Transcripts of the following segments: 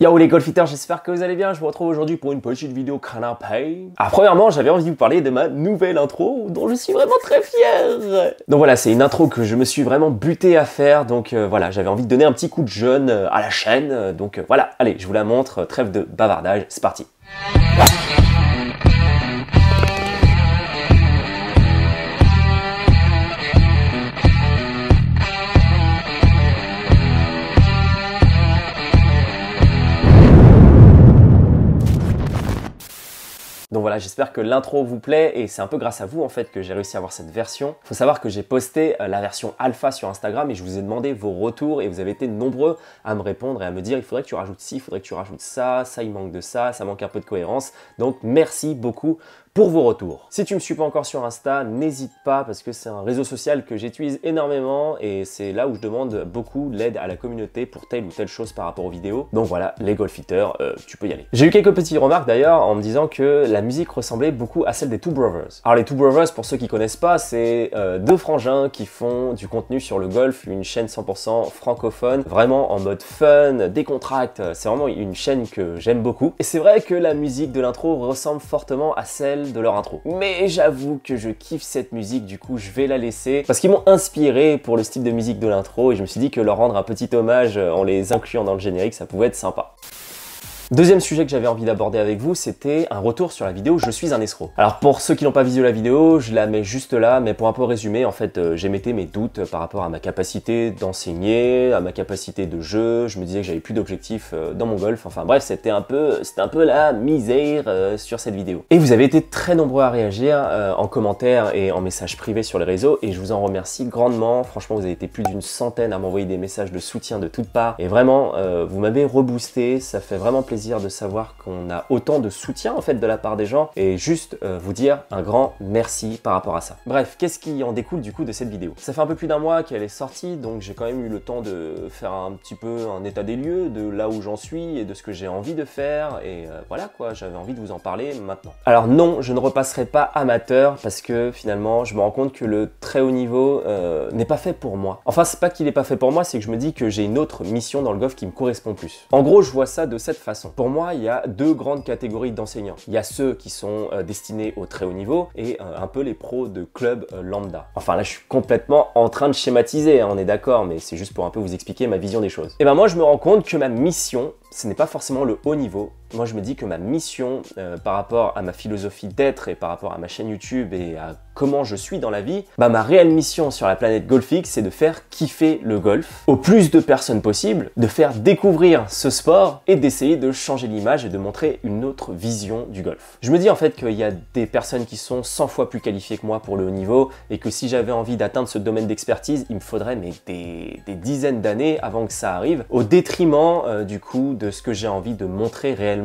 Yo les golfiteurs, j'espère que vous allez bien. Je vous retrouve aujourd'hui pour une petite vidéo canapé. Alors premièrement, j'avais envie de vous parler de ma nouvelle intro dont je suis vraiment très fier. Donc voilà, c'est une intro que je me suis vraiment buté à faire. Donc voilà, j'avais envie de donner un petit coup de jeune à la chaîne. Donc voilà, allez, je vous la montre. Trêve de bavardage, c'est parti. Donc voilà, j'espère que l'intro vous plaît et c'est un peu grâce à vous en fait que j'ai réussi à avoir cette version. Il faut savoir que j'ai posté la version alpha sur Instagram et je vous ai demandé vos retours et vous avez été nombreux à me répondre et à me dire il faudrait que tu rajoutes ci, il faudrait que tu rajoutes ça il manque de ça manque un peu de cohérence. Donc merci beaucoup pour vos retours. Si tu ne me suis pas encore sur Insta, n'hésite pas parce que c'est un réseau social que j'utilise énormément et c'est là où je demande beaucoup l'aide à la communauté pour telle ou telle chose par rapport aux vidéos. Donc voilà, les golfiteurs, tu peux y aller. J'ai eu quelques petites remarques d'ailleurs en me disant que la musique ressemblait beaucoup à celle des Two Brothers. Alors les Two Brothers, pour ceux qui connaissent pas, c'est deux frangins qui font du contenu sur le golf, une chaîne 100% francophone, vraiment en mode fun, décontracte. C'est vraiment une chaîne que j'aime beaucoup. Et c'est vrai que la musique de l'intro ressemble fortement à celle de leur intro. Mais j'avoue que je kiffe cette musique, du coup je vais la laisser parce qu'ils m'ont inspiré pour le style de musique de l'intro et je me suis dit que leur rendre un petit hommage en les incluant dans le générique, ça pouvait être sympa. Deuxième sujet que j'avais envie d'aborder avec vous, c'était un retour sur la vidéo « Je suis un escroc ». Alors pour ceux qui n'ont pas visé la vidéo, je la mets juste là, mais pour un peu résumer, en fait, j'émettais mes doutes par rapport à ma capacité d'enseigner, à ma capacité de jeu, je me disais que j'avais plus d'objectifs dans mon golf, enfin bref, c'était un peu la misère sur cette vidéo. Et vous avez été très nombreux à réagir en commentaire et en messages privés sur les réseaux, et je vous en remercie grandement. Franchement, vous avez été plus d'une centaine à m'envoyer des messages de soutien de toutes parts, et vraiment, vous m'avez reboosté, ça fait vraiment plaisir de savoir qu'on a autant de soutien en fait de la part des gens et juste vous dire un grand merci par rapport à ça. Bref, qu'est-ce qui en découle du coup de cette vidéo? Ça fait un peu plus d'un mois qu'elle est sortie, donc j'ai quand même eu le temps de faire un petit peu un état des lieux de là où j'en suis et de ce que j'ai envie de faire et voilà quoi, j'avais envie de vous en parler maintenant. Alors non, je ne repasserai pas amateur parce que finalement je me rends compte que le très haut niveau n'est pas fait pour moi. Enfin c'est pas qu'il n'est pas fait pour moi, c'est que je me dis que j'ai une autre mission dans le golf qui me correspond plus. En gros je vois ça de cette façon. Pour moi, il y a deux grandes catégories d'enseignants. Il y a ceux qui sont destinés au très haut niveau et un peu les pros de club lambda. Enfin là, je suis complètement en train de schématiser, hein, on est d'accord, mais c'est juste pour un peu vous expliquer ma vision des choses. Et ben moi, je me rends compte que ma mission, ce n'est pas forcément le haut niveau. Moi, je me dis que ma mission, par rapport à ma philosophie d'être et par rapport à ma chaîne YouTube et à comment je suis dans la vie, bah, ma réelle mission sur la planète GolfX, c'est de faire kiffer le golf au plus de personnes possible, de faire découvrir ce sport et d'essayer de changer l'image et de montrer une autre vision du golf. Je me dis en fait qu'il y a des personnes qui sont 100 fois plus qualifiées que moi pour le haut niveau et que si j'avais envie d'atteindre ce domaine d'expertise, il me faudrait des dizaines d'années avant que ça arrive, au détriment du coup de ce que j'ai envie de montrer réellement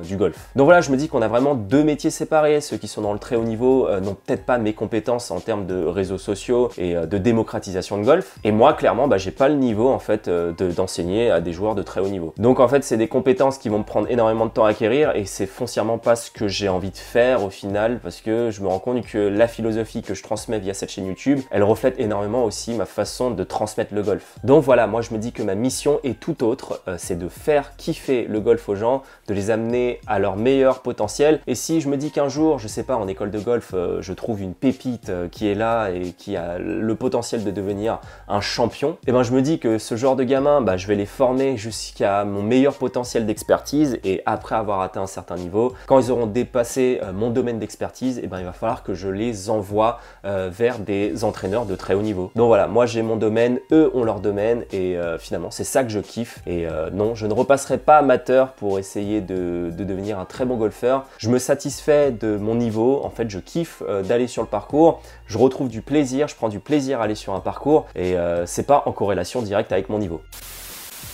du golf. Donc voilà, je me dis qu'on a vraiment deux métiers séparés. Ceux qui sont dans le très haut niveau n'ont peut-être pas mes compétences en termes de réseaux sociaux et de démocratisation de golf. Et moi, clairement, bah, j'ai pas le niveau en fait d'enseigner à des joueurs de très haut niveau. Donc en fait, c'est des compétences qui vont me prendre énormément de temps à acquérir et c'est foncièrement pas ce que j'ai envie de faire au final parce que je me rends compte que la philosophie que je transmets via cette chaîne YouTube, elle reflète énormément aussi ma façon de transmettre le golf. Donc voilà, moi je me dis que ma mission est tout autre, c'est de faire kiffer le golf aux gens, de les amener à leur meilleur potentiel. Et si je me dis qu'un jour, je sais pas, en école de golf, je trouve une pépite qui est là et qui a le potentiel de devenir un champion, et ben je me dis que ce genre de gamin, bah, je vais les former jusqu'à mon meilleur potentiel d'expertise et après avoir atteint un certain niveau, quand ils auront dépassé mon domaine d'expertise, et ben il va falloir que je les envoie vers des entraîneurs de très haut niveau. Donc voilà, moi j'ai mon domaine, eux ont leur domaine et finalement c'est ça que je kiffe et non, je ne repasserai pas amateur pour essayer de devenir un très bon golfeur. Je me satisfais de mon niveau, en fait je kiffe d'aller sur le parcours, je retrouve du plaisir, je prends du plaisir à aller sur un parcours et c'est pas en corrélation directe avec mon niveau.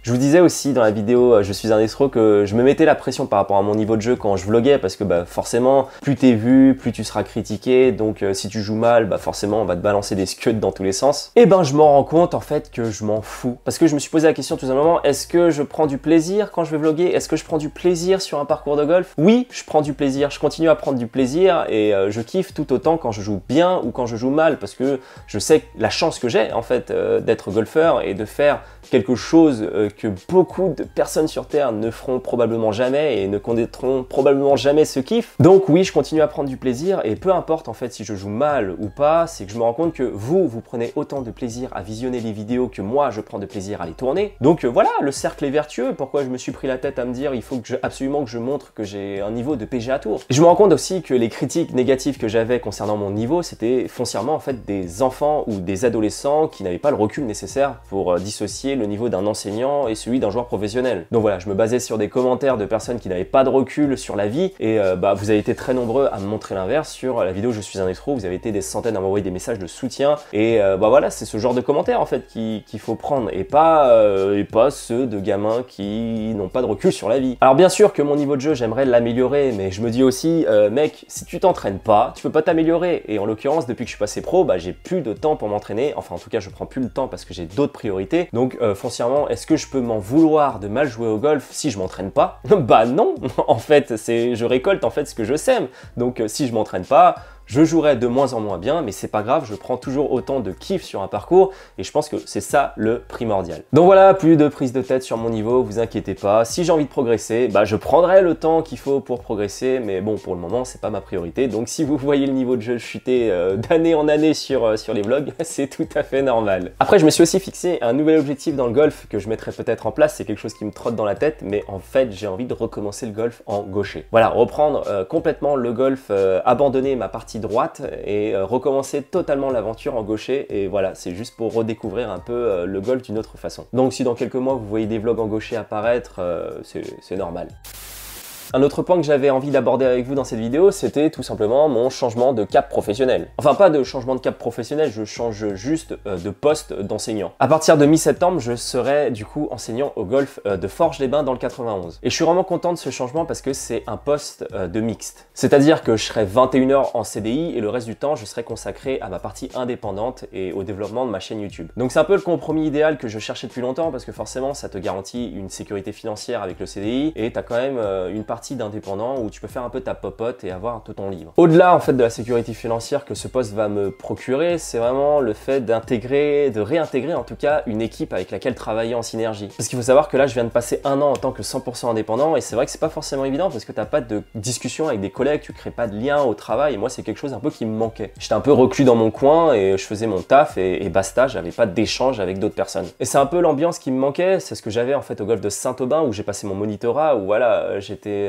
Je vous disais aussi dans la vidéo Je suis un escroc que je me mettais la pression par rapport à mon niveau de jeu quand je vloguais parce que bah, forcément plus t'es vu, plus tu seras critiqué, donc si tu joues mal, bah, forcément on va te balancer des scuds dans tous les sens. Et ben je m'en rends compte en fait que je m'en fous parce que je me suis posé la question tout simplement, est-ce que je prends du plaisir quand je vais vloguer? Est-ce que je prends du plaisir sur un parcours de golf? Oui, je prends du plaisir, je continue à prendre du plaisir et je kiffe tout autant quand je joue bien ou quand je joue mal parce que je sais la chance que j'ai en fait d'être golfeur et de faire quelque chose que beaucoup de personnes sur Terre ne feront probablement jamais et ne connaîtront probablement jamais ce kiff. Donc oui, je continue à prendre du plaisir et peu importe en fait si je joue mal ou pas, c'est que je me rends compte que vous prenez autant de plaisir à visionner les vidéos que moi je prends de plaisir à les tourner. Donc voilà, le cercle est vertueux. Pourquoi je me suis pris la tête à me dire il faut que absolument que je montre que j'ai un niveau de PGA Tour. Et je me rends compte aussi que les critiques négatives que j'avais concernant mon niveau, c'était foncièrement en fait des enfants ou des adolescents qui n'avaient pas le recul nécessaire pour dissocier le niveau d'un enseignant et celui d'un joueur professionnel. Donc voilà, je me basais sur des commentaires de personnes qui n'avaient pas de recul sur la vie et vous avez été très nombreux à me montrer l'inverse sur la vidéo Je suis un escroc. Vous avez été des centaines à m'envoyer des messages de soutien et voilà, c'est ce genre de commentaires en fait qu'il faut prendre et pas ceux de gamins qui n'ont pas de recul sur la vie. Alors bien sûr que mon niveau de jeu, j'aimerais l'améliorer, mais je me dis aussi, mec, si tu t'entraînes pas, tu peux pas t'améliorer. Et en l'occurrence, depuis que je suis passé pro, j'ai plus de temps pour m'entraîner. Enfin, en tout cas, je prends plus le temps parce que j'ai d'autres priorités. Donc, foncièrement, est-ce que je peux m'en vouloir de mal jouer au golf si je m'entraîne pas? Bah non. En fait, je récolte en fait ce que je sème. Donc, si je m'entraîne pas, je jouerai de moins en moins bien, mais c'est pas grave, je prends toujours autant de kiff sur un parcours et je pense que c'est ça le primordial. Donc voilà, plus de prise de tête sur mon niveau, vous inquiétez pas. Si j'ai envie de progresser, je prendrai le temps qu'il faut pour progresser, mais bon, pour le moment, c'est pas ma priorité. Donc si vous voyez le niveau de jeu chuter d'année en année sur les vlogs, c'est tout à fait normal. Après, je me suis aussi fixé un nouvel objectif dans le golf que je mettrai peut-être en place. C'est quelque chose qui me trotte dans la tête, mais en fait, j'ai envie de recommencer le golf en gaucher. Voilà, reprendre complètement le golf, abandonner ma partie droite et recommencer totalement l'aventure en gaucher. Et voilà, c'est juste pour redécouvrir un peu le golf d'une autre façon. Donc si dans quelques mois vous voyez des vlogs en gaucher apparaître, c'est normal. Un autre point que j'avais envie d'aborder avec vous dans cette vidéo, c'était tout simplement mon changement de cap professionnel. Enfin, pas de changement de cap professionnel, je change juste de poste d'enseignant. À partir de mi-septembre, je serai du coup enseignant au golf de Forges-les-Bains dans le 91. Et je suis vraiment content de ce changement parce que c'est un poste de mixte. C'est-à-dire que je serai 21 heures en CDI et le reste du temps, je serai consacré à ma partie indépendante et au développement de ma chaîne YouTube. Donc c'est un peu le compromis idéal que je cherchais depuis longtemps parce que forcément, ça te garantit une sécurité financière avec le CDI et tu as quand même une partie d'indépendant où tu peux faire un peu ta popote et avoir un peu ton livre. Au-delà en fait de la sécurité financière que ce poste va me procurer, c'est vraiment le fait de réintégrer en tout cas une équipe avec laquelle travailler en synergie. Parce qu'il faut savoir que là je viens de passer un an en tant que 100% indépendant et c'est vrai que c'est pas forcément évident parce que t'as pas de discussion avec des collègues, tu crées pas de lien au travail et moi c'est quelque chose un peu qui me manquait. J'étais un peu reclus dans mon coin et je faisais mon taf et basta, j'avais pas d'échange avec d'autres personnes. Et c'est un peu l'ambiance qui me manquait, c'est ce que j'avais en fait au golf de Saint-Aubin où j'ai passé mon monitorat où voilà, j'étais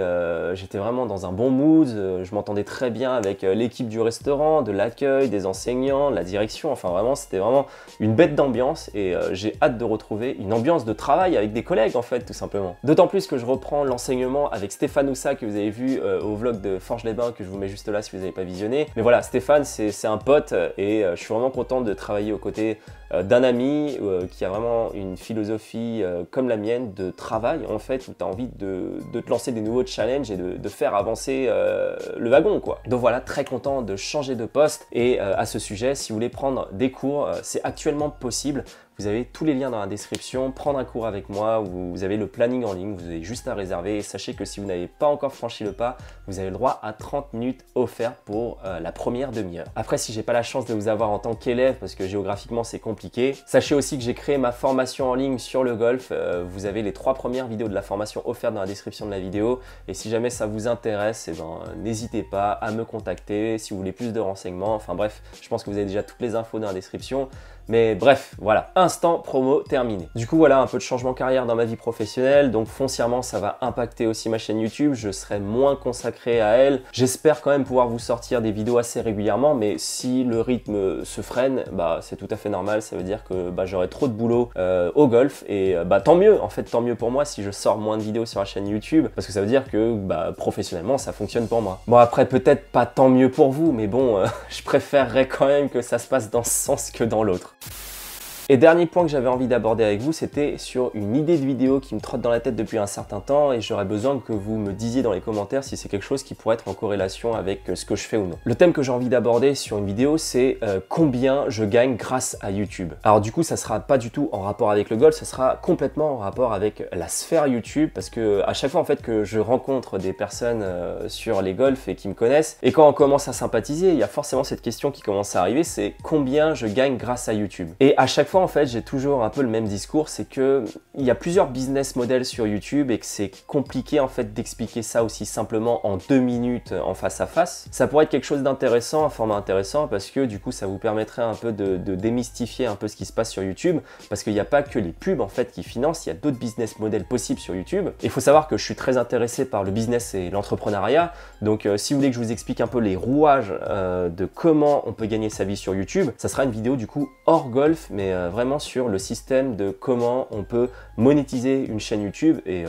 vraiment dans un bon mood, je m'entendais très bien avec l'équipe du restaurant, de l'accueil, des enseignants, de la direction, enfin vraiment c'était vraiment une bête d'ambiance et j'ai hâte de retrouver une ambiance de travail avec des collègues en fait tout simplement. D'autant plus que je reprends l'enseignement avec Stéphane Oussa que vous avez vu au vlog de Forges-les-Bains que je vous mets juste là si vous n'avez pas visionné. Mais voilà, Stéphane c'est un pote et je suis vraiment content de travailler aux côtés d'un ami qui a vraiment une philosophie comme la mienne de travail en fait où tu as envie de te lancer des nouveaux challenges et de faire avancer le wagon quoi. Donc voilà, très content de changer de poste et à ce sujet, si vous voulez prendre des cours, c'est actuellement possible. Vous avez tous les liens dans la description, prendre un cours avec moi, vous avez le planning en ligne, vous avez juste à réserver et sachez que si vous n'avez pas encore franchi le pas, vous avez le droit à 30 minutes offertes pour la première demi-heure. Après, si j'ai pas la chance de vous avoir en tant qu'élève parce que géographiquement c'est compliqué, sachez aussi que j'ai créé ma formation en ligne sur le golf. Vous avez les 3 premières vidéos de la formation offertes dans la description de la vidéo et si jamais ça vous intéresse, n'hésitez pas à me contacter si vous voulez plus de renseignements. Enfin bref, je pense que vous avez déjà toutes les infos dans la description. Mais bref, voilà, instant promo terminé. Du coup, voilà un peu de changement de carrière dans ma vie professionnelle. Donc foncièrement, ça va impacter aussi ma chaîne YouTube. Je serai moins consacré à elle. J'espère quand même pouvoir vous sortir des vidéos assez régulièrement. Mais si le rythme se freine, c'est tout à fait normal. Ça veut dire que j'aurai trop de boulot au golf. Et tant mieux, en fait, tant mieux pour moi si je sors moins de vidéos sur la chaîne YouTube. Parce que ça veut dire que professionnellement, ça fonctionne pour moi. Bon, après, peut-être pas tant mieux pour vous. Mais bon, je préférerais quand même que ça se passe dans ce sens que dans l'autre. Et dernier point que j'avais envie d'aborder avec vous, c'était sur une idée de vidéo qui me trotte dans la tête depuis un certain temps et j'aurais besoin que vous me disiez dans les commentaires si c'est quelque chose qui pourrait être en corrélation avec ce que je fais ou non. Le thème que j'ai envie d'aborder sur une vidéo, c'est combien je gagne grâce à YouTube. Alors du coup, ça sera pas du tout en rapport avec le golf, ça sera complètement en rapport avec la sphère YouTube parce que à chaque fois en fait que je rencontre des personnes sur les golfs et qui me connaissent et quand on commence à sympathiser, il y a forcément cette question qui commence à arriver, c'est combien je gagne grâce à YouTube. Et à chaque fois fois, en fait, j'ai toujours un peu le même discours, c'est que il y a plusieurs business models sur YouTube et que c'est compliqué en fait d'expliquer ça aussi simplement en 2 minutes en face à face. Ça pourrait être quelque chose d'intéressant, un format intéressant, parce que du coup, ça vous permettrait un peu de démystifier un peu ce qui se passe sur YouTube, parce qu'il n'y a pas que les pubs en fait qui financent, il y a d'autres business models possibles sur YouTube. Et il faut savoir que je suis très intéressé par le business et l'entrepreneuriat, donc si vous voulez que je vous explique un peu les rouages de comment on peut gagner sa vie sur YouTube, ça sera une vidéo du coup hors golf, mais vraiment sur le système de comment on peut monétiser une chaîne YouTube. Et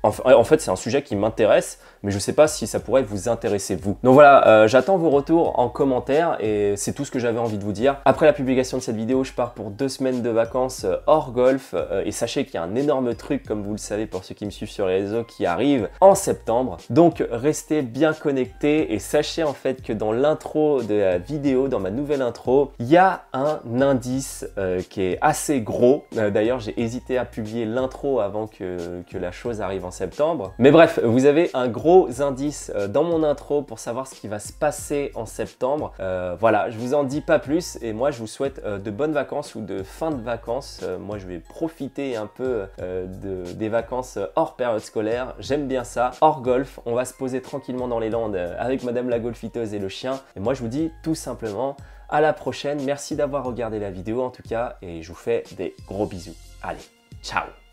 en fait, c'est un sujet qui m'intéresse, mais je ne sais pas si ça pourrait vous intéresser vous. Donc voilà, j'attends vos retours en commentaire et c'est tout ce que j'avais envie de vous dire. Après la publication de cette vidéo, je pars pour 2 semaines de vacances hors golf et sachez qu'il y a un énorme truc, comme vous le savez pour ceux qui me suivent sur les réseaux, qui arrive en septembre. Donc restez bien connectés et sachez en fait que dans l'intro de la vidéo, dans ma nouvelle intro, il y a un indice qui est assez gros. D'ailleurs, j'ai hésité à publier l'intro avant que la chose arrive en septembre. Mais bref, vous avez un gros indice dans mon intro pour savoir ce qui va se passer en septembre. Voilà, je vous en dis pas plus et moi je vous souhaite de bonnes vacances ou de fin de vacances. Moi je vais profiter un peu des vacances hors période scolaire. J'aime bien ça. Hors golf, on va se poser tranquillement dans les Landes avec Madame la golfiteuse et le chien. Et moi je vous dis tout simplement à la prochaine. Merci d'avoir regardé la vidéo en tout cas et je vous fais des gros bisous. Allez, ciao!